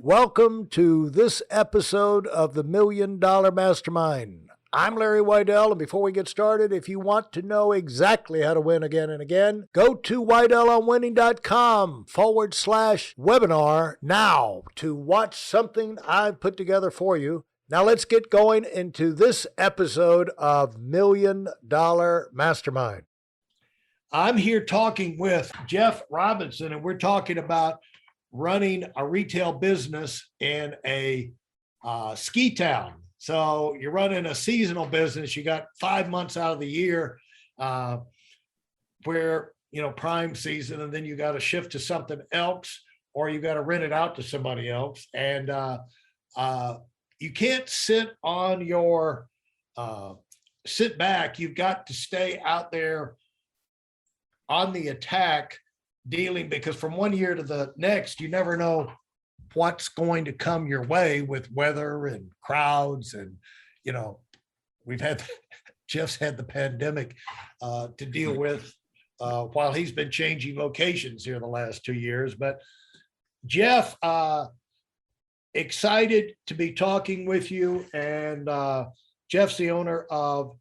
Welcome to this episode of the $1 Million Mastermind. I'm Larry Weidel, and before we get started, if you want to know exactly how to win again and again, go to weidelonwinning.com/webinar now to watch something I've put together for you. Now let's get going into this episode of $1 Million Mastermind. I'm here talking with Jeff Robinson, and we're talking about running a retail business in a ski town. So you're running a seasonal business. You got 5 months out of the year where, prime season, and then you got to shift to something else, or you got to rent it out to somebody else. And you can't sit back. You've got to stay out there on the attack, dealing, because from one year to the next, you never know what's going to come your way with weather and crowds. And, Jeff's had the pandemic to deal with while he's been changing locations here the last 2 years. But Jeff, excited to be talking with you. And Jeff's the owner of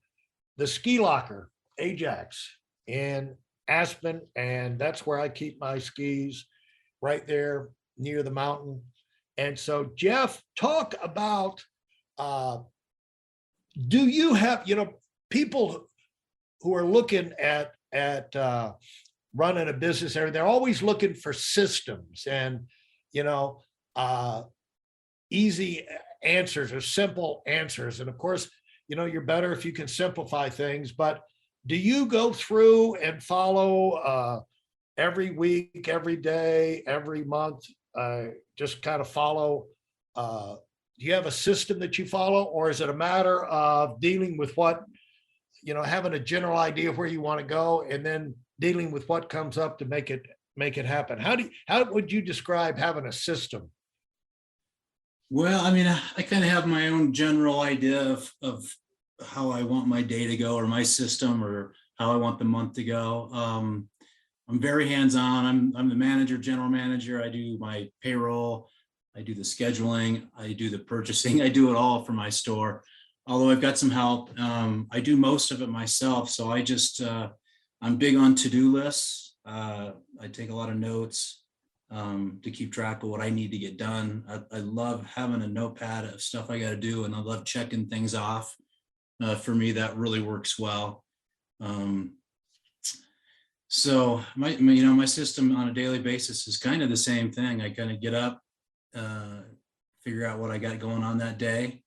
the Ski Locker Ajax in Aspen, and that's where I keep my skis, right there near the mountain. And so, Jeff, talk about, do you have, people who are looking at running a business area, they're always looking for systems and, easy answers or simple answers. And of course, you're better if you can simplify things, but do you go through and follow every week, every day, every month, just kind of follow? Do you have a system that you follow, or is it a matter of dealing with what, having a general idea of where you want to go and then dealing with what comes up to make it happen? How would you describe having a system? Well, I kind of have my own general idea of how I want my day to go, or my system, or how I want the month to go. I'm very hands-on. I'm the manager, general manager. I do my payroll, I do the scheduling, I do the purchasing, I do it all for my store. Although I've got some help, I do most of it myself. So I just, I'm big on to-do lists. I take a lot of notes to keep track of what I need to get done. I love having a notepad of stuff I got to do, and I love checking things off. For me, that really works well. So my system on a daily basis is kind of the same thing. I kind of get up, figure out what I got going on that day,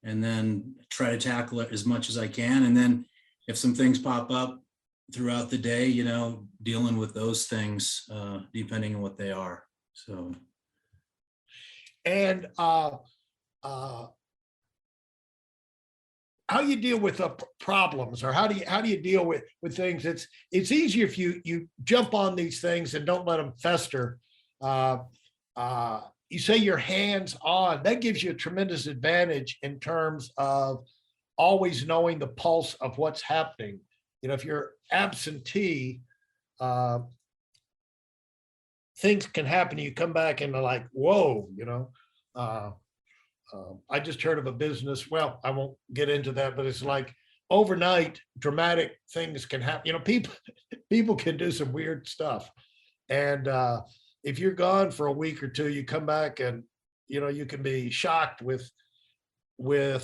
and then try to tackle it as much as I can. And then if some things pop up throughout the day, dealing with those things, depending on what they are. So. And how you deal with problems, or how do you deal with things? It's easier if you jump on these things and don't let them fester. You say you're hands on. That gives you a tremendous advantage in terms of always knowing the pulse of what's happening. If you're absentee, things can happen. You come back and they're like, whoa, I just heard of a business. Well, I won't get into that, but it's like overnight, dramatic things can happen. People can do some weird stuff. And if you're gone for a week or two, you come back and, you can be shocked with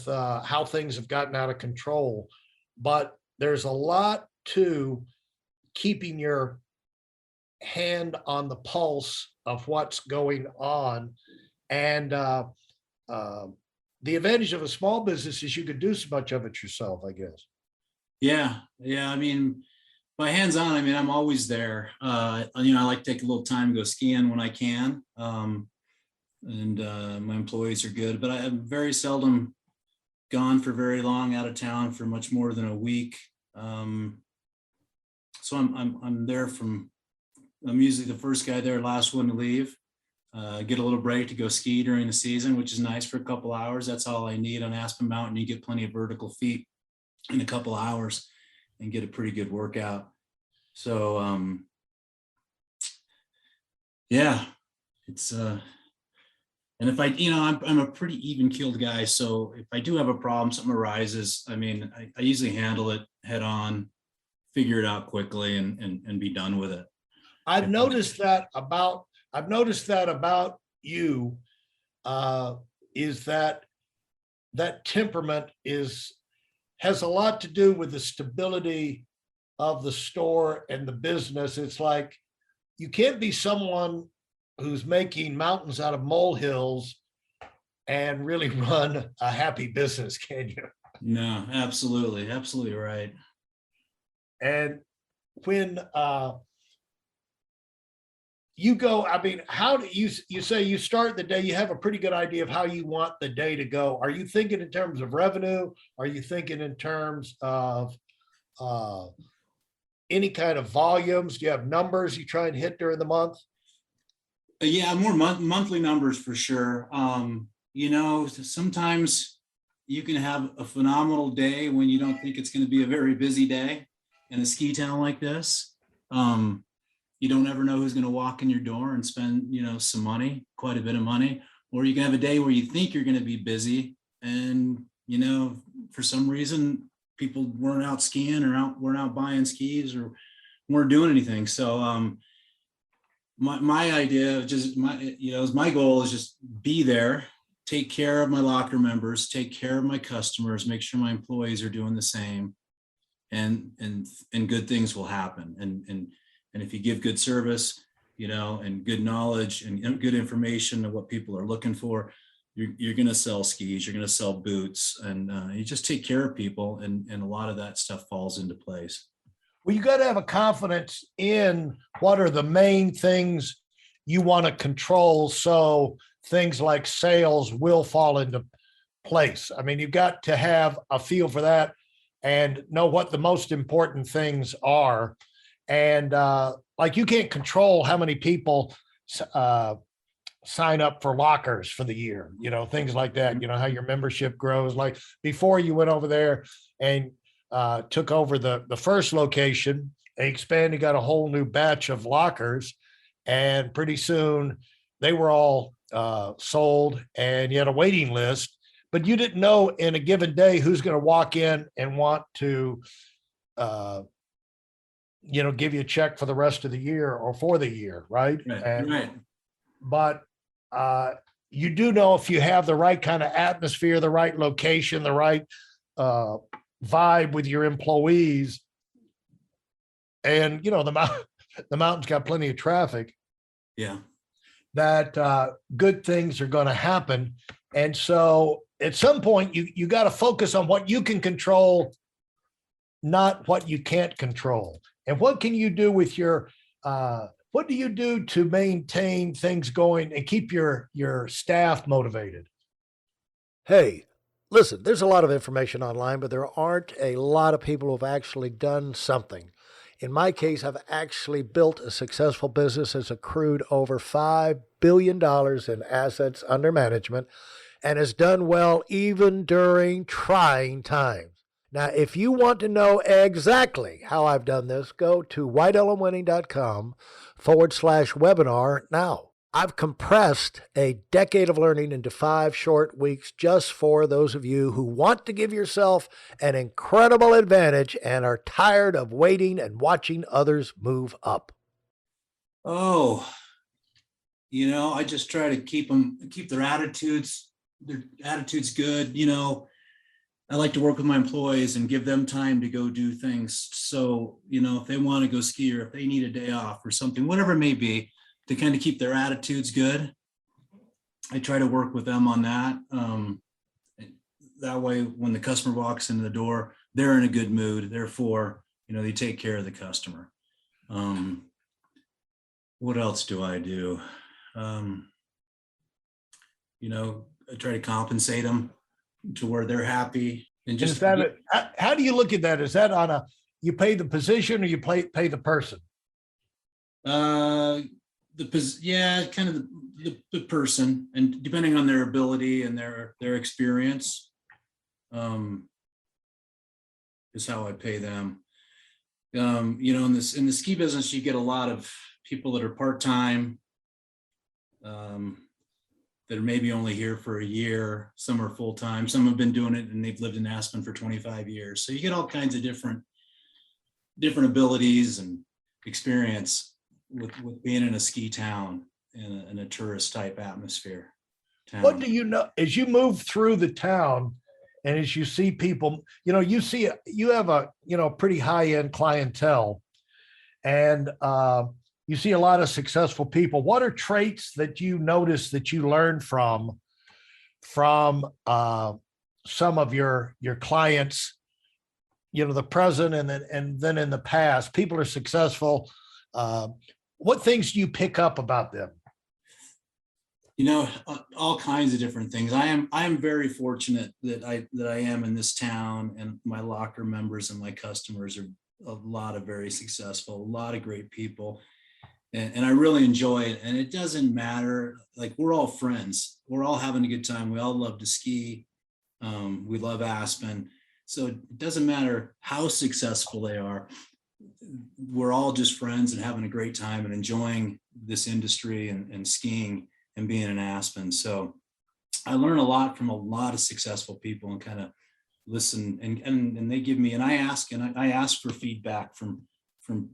how things have gotten out of control. But there's a lot to keeping your hand on the pulse of what's going on. And the advantage of a small business is you could do so much of it yourself, I guess. Yeah. By hands-on, I'm always there. I like to take a little time to go skiing when I can. And my employees are good, but I'm very seldom gone for very long, out of town for much more than a week. So I'm there I'm usually the first guy there, last one to leave. Get a little break to go ski during the season, which is nice for a couple hours. That's all I need on Aspen Mountain. You get plenty of vertical feet in a couple hours and get a pretty good workout. So yeah, it's And if I'm a pretty even keeled guy. So if I do have a problem, something arises, I mean, I usually handle it head on, figure it out quickly and be done with it. I've noticed that about you, is that temperament has a lot to do with the stability of the store and the business. It's like you can't be someone who's making mountains out of molehills and really run a happy business, can you? No, absolutely. Absolutely right. And when you go, I mean, how do you say you start the day, you have a pretty good idea of how you want the day to go. Are you thinking in terms of revenue? Are you thinking in terms of any kind of volumes? Do you have numbers you try and hit during the month? Yeah, more monthly numbers for sure. Sometimes you can have a phenomenal day when you don't think it's going to be a very busy day in a ski town like this. You don't ever know who's going to walk in your door and spend, some money, quite a bit of money, or you can have a day where you think you're going to be busy and, for some reason people weren't out skiing or weren't out buying skis or weren't doing anything. So, my idea of my goal is just be there, take care of my locker members, take care of my customers, make sure my employees are doing the same, and good things will happen. And if you give good service, and good knowledge and good information of what people are looking for, you're going to sell skis, you're going to sell boots, and you just take care of people, and a lot of that stuff falls into place. Well, you got to have a confidence in what are the main things you want to control. So things like sales will fall into place. I mean, you've got to have a feel for that and know what the most important things are. And like you can't control how many people sign up for lockers for the year, things like that, how your membership grows. Like before you went over there and took over the first location, they expanded, got a whole new batch of lockers, and pretty soon they were all sold, and you had a waiting list, but you didn't know in a given day who's going to walk in and want to give you a check for the rest of the year or for the year, right? Right. But you do know if you have the right kind of atmosphere, the right location, the right vibe with your employees, and the mountain's got plenty of traffic. Yeah. That good things are going to happen. And so at some point you got to focus on what you can control, not what you can't control. And what can you do with your what do you do to maintain things going and keep your staff motivated? Hey, listen, there's a lot of information online, but there aren't a lot of people who've actually done something. In my case, I've actually built a successful business that's accrued over $5 billion in assets under management and has done well even during trying times. Now, if you want to know exactly how I've done this, go to whiteelemwinning.com/webinar now. I've compressed a decade of learning into 5 short weeks just for those of you who want to give yourself an incredible advantage and are tired of waiting and watching others move up. Oh, I just try to keep their attitudes good. I like to work with my employees and give them time to go do things. So, if they want to go ski or if they need a day off or something, whatever it may be, to kind of keep their attitudes good, I try to work with them on that. That way, when the customer walks into the door, they're in a good mood. Therefore, they take care of the customer. What else do I do? I try to compensate them to where they're happy. And just how do you look at that? Is that on you pay the position or you pay the person? Kind of the person, and depending on their ability and their experience, is how I pay them. In the ski business, you get a lot of people that are part-time. that are maybe only here for a year. Some are full-time, some have been doing it and they've lived in Aspen for 25 years. So you get all kinds of different abilities and experience with being in a ski town in a tourist type atmosphere. What do you know as you move through the town and as you see people, you have a, pretty high end clientele, and you see a lot of successful people. What are traits that you notice that you learn from some of your clients, the present and then in the past? People are successful. What things do you pick up about them? All kinds of different things. I am very fortunate that I am in this town, and my locker members and my customers are a lot of very successful, a lot of great people. And I really enjoy it. And it doesn't matter, like, we're all friends. We're all having a good time. We all love to ski. We love Aspen. So it doesn't matter how successful they are. We're all just friends and having a great time and enjoying this industry and skiing and being in Aspen. So I learn a lot from a lot of successful people and kind of listen, and they give me, and I ask for feedback from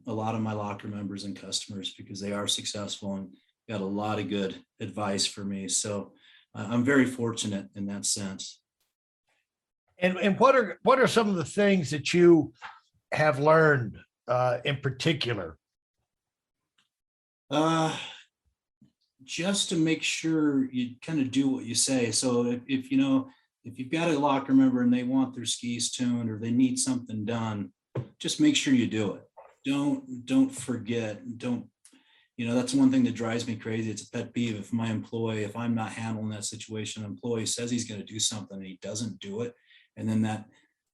a lot of my locker members and customers, because they are successful and got a lot of good advice for me. So I'm very fortunate in that sense. And what are some of the things that you have learned in particular? Just to make sure you kind of do what you say. So if you've got a locker member and they want their skis tuned or they need something done, just make sure you do it. Don't forget. That's one thing that drives me crazy. It's a pet peeve. If I'm not handling that situation, an employee says he's going to do something and he doesn't do it, and then that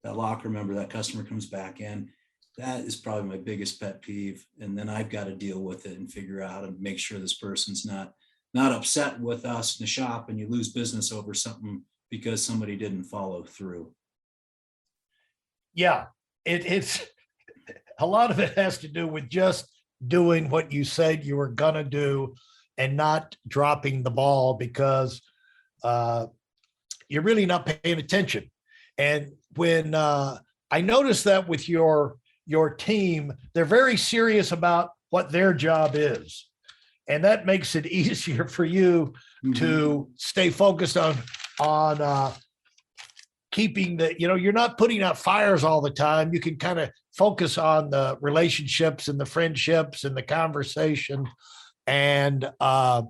locker member, that customer comes back in, that is probably my biggest pet peeve. And then I've got to deal with it and figure out and make sure this person's not upset with us in the shop, and you lose business over something because somebody didn't follow through. Yeah, it's a lot of it has to do with just doing what you said you were going to do and not dropping the ball, because you're really not paying attention. And when I noticed that with your team, they're very serious about what their job is. And that makes it easier for you to stay focused on keeping you're not putting out fires all the time. You can kind of focus on the relationships and the friendships and the conversation. And rather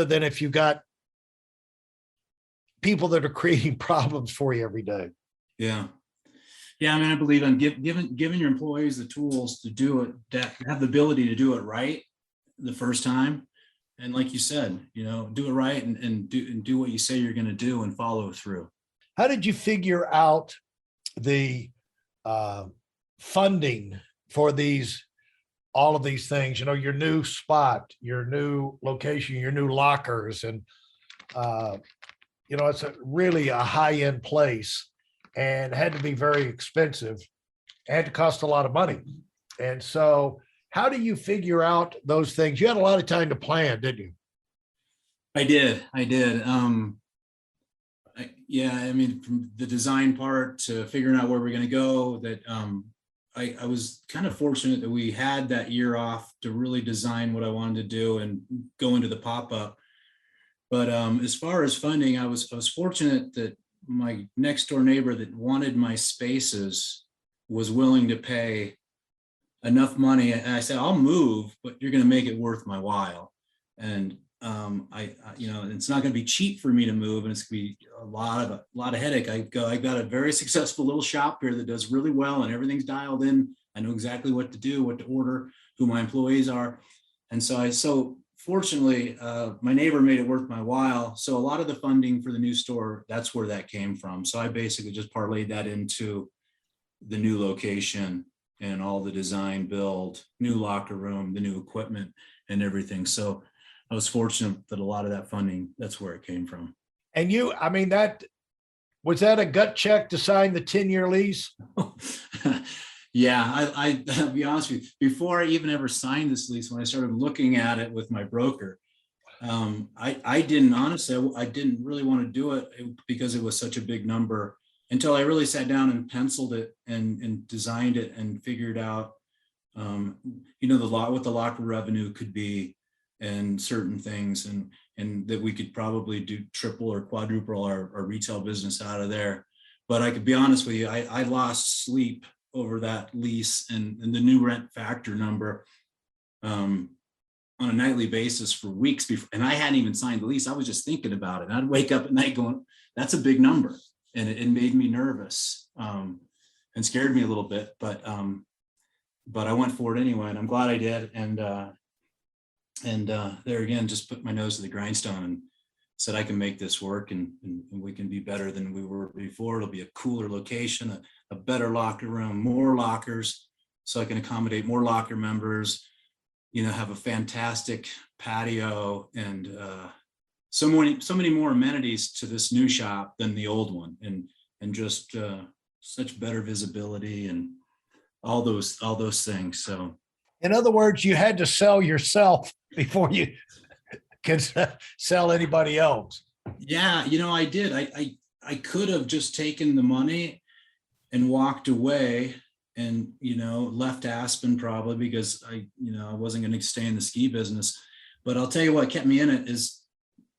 than if you've got people that are creating problems for you every day. Yeah. Yeah, I mean, I believe in giving your employees the tools to do it, that have the ability to do it right the first time. And like you said, do it right and do what you say you're going to do and follow through. How did you figure out the funding for all of these things? Your new spot, your new location, your new lockers, and it's really a high-end place, and had to be very expensive, had to cost a lot of money. And so how do you figure out those things? You had a lot of time to plan, didn't you? I did. From the design part to figuring out where we're going to go, that I was kind of fortunate that we had that year off to really design what I wanted to do and go into the pop-up. But as far as funding, I was fortunate that my next door neighbor that wanted my spaces was willing to pay enough money. And I said, I'll move, but you're going to make it worth my while. And it's not going to be cheap for me to move, and it's going to be a lot of headache. I got a very successful little shop here that does really well, and everything's dialed in. I know exactly what to do, what to order, who my employees are. And so fortunately, my neighbor made it worth my while. So a lot of the funding for the new store, that's where that came from. So I basically just parlayed that into the new location and all the design, build, new locker room, the new equipment and everything. So I was fortunate that a lot of that funding, that's where it came from. And was that a gut check to sign the 10-year lease? Yeah, I'll be honest with you, before I even ever signed this lease, when I started looking at it with my broker, I didn't honestly, I didn't really want to do it because it was such a big number until I really sat down and penciled it and designed it and figured out, what the locker revenue could be and certain things, and that we could probably do triple or quadruple our retail business out of there. But I could be honest with you, I lost sleep over that lease and the new rent factor number on a nightly basis for weeks before, and I hadn't even signed the lease. I was just thinking about it. And I'd wake up at night going, that's a big number. And it made me nervous and scared me a little bit, but I went for it anyway, and I'm glad I did. And there again, just put my nose to the grindstone and said, I can make this work, and we can be better than we were before. It'll be a cooler location, a better locker room, more lockers, so I can accommodate more locker members, have a fantastic patio, and so many more amenities to this new shop than the old one, and just such better visibility and all those things. So In other words, you had to sell yourself before you can sell anybody else. yeah, I did. I could have just taken the money and walked away and left Aspen probably because I wasn't going to stay in the ski business. But I'll tell you what kept me in it is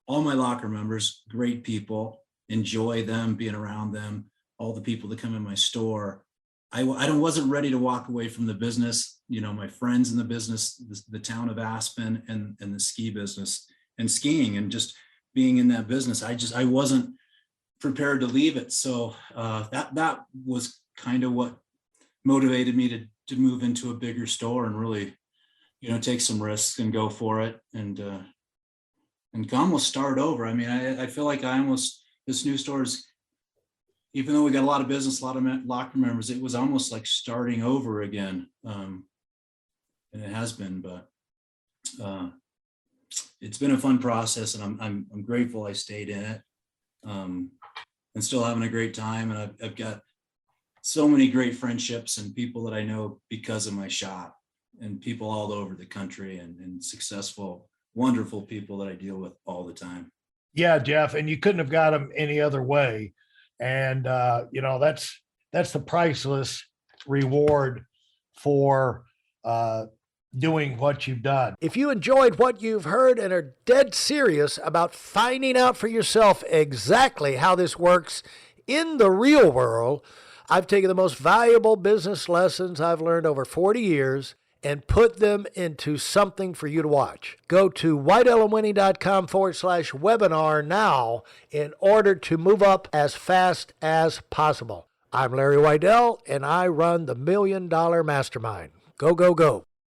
all my locker members, great people, enjoy them, being around them, all the people that come in my store. I wasn't ready to walk away from the business, my friends in the business, the town of Aspen, and the ski business and skiing, and just being in that business. I wasn't prepared to leave it. So that was kind of what motivated me to move into a bigger store and really, take some risks and go for it, and almost start over. I mean, I feel like this new store is, even though we got a lot of business, a lot of locker members, it was almost like starting over again. And it has been, but it's been a fun process, and I'm grateful I stayed in it, and still having a great time. And I've got so many great friendships and people that I know because of my shop, and people all over the country, and successful, wonderful people that I deal with all the time. Yeah, Jeff, and you couldn't have got them any other way. And that's the priceless reward for doing what you've done. If you enjoyed what you've heard and are dead serious about finding out for yourself exactly how this works in the real world, I've taken the most valuable business lessons I've learned over 40 years and put them into something for you to watch. Go to whiteelemwinning.com/webinar now in order to move up as fast as possible. I'm Larry Weidel, and I run the $1 Million Mastermind. Go, go, go.